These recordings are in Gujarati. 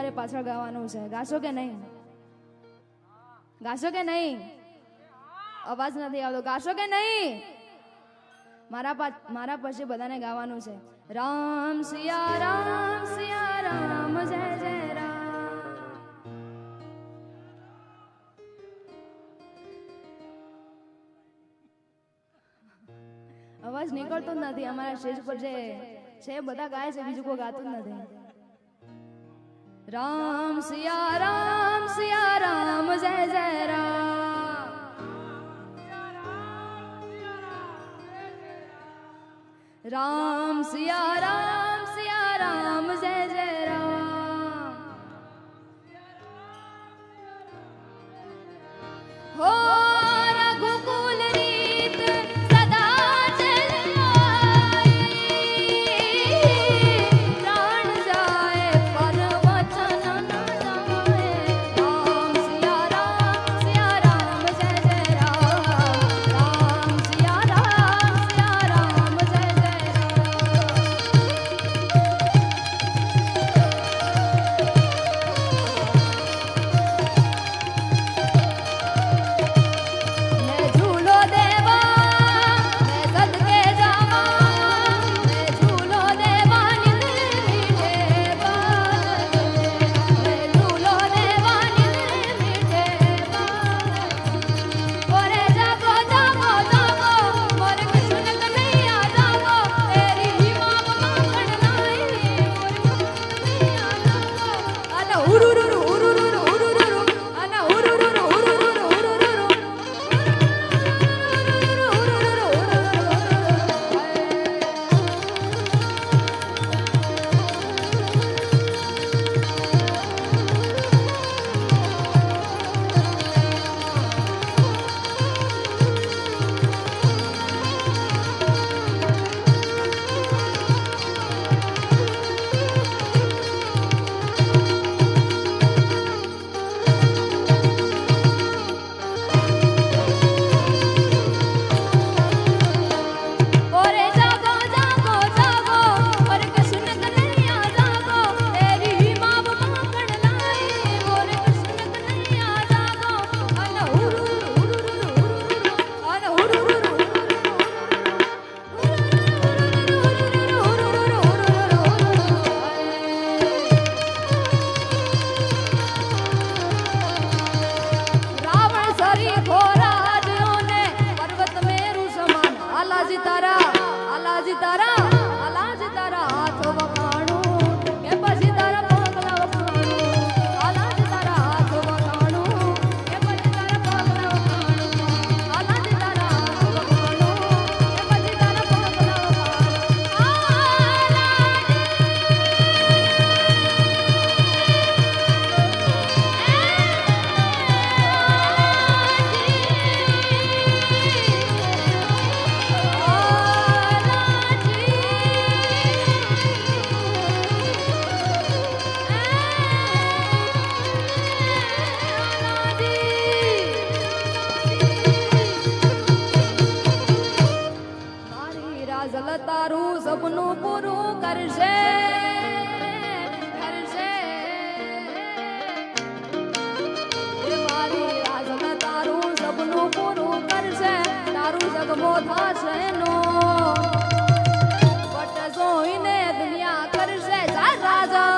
તમારે પાછળ ગાવાનું છે. ગાશો કે નહીં? ગાશો કે નહીં? અવાજ નથી આવતો. ગાશો કે નહીં? મારા પછી બધાને ગાવાનું છે. રામ સિયા રામ જય જય રામ. અવાજ નીકળતો જ નથી. અમારા સ્ટેજ પર જે છે બધા ગાય છે, બીજું કોઈ ગાતું જ નથી. રામ સિયા રામ જય જય રામ. રામ સિયા રામ જય જય રામ. હો રઘુકુલ રીત સદા ચલાઈ, પ્રાણ જાય પર વચન ન જમાય. રામ સિયા રામ જય જય રામ. રામ સિયા રામ જય જય રામ. તારું સપનું પૂરું કરશે. મારી રાજલ તારું સપનું પૂરું કરશે. તારું જગમો થશે નો પટ જોઈને દુનિયા કરશે. જા રાજા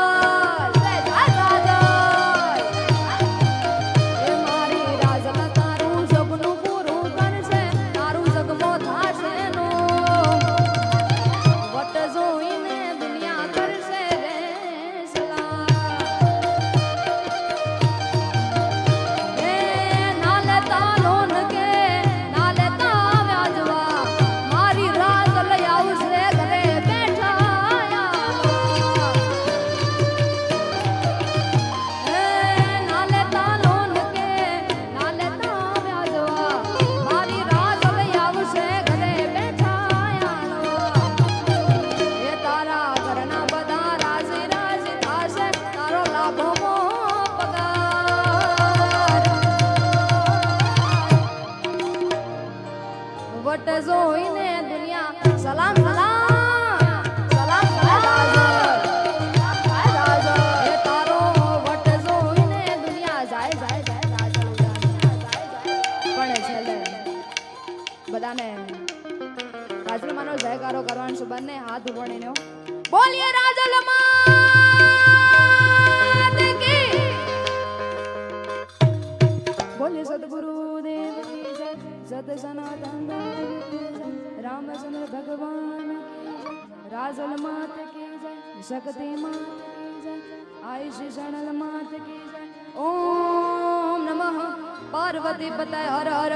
જોઈને દુનિયા સલામ સલામ સલામ તારો बोलिए राजल मात की, बोलिए सतगुरुदेव की जय, सत सनातन धर्म की जय, रामचंद्र भगवान की जय, राजल मात की जय, शक्ति मात की जय, आयुष शरणल मात की जय। ओम नमः पार्वती पतये हर हर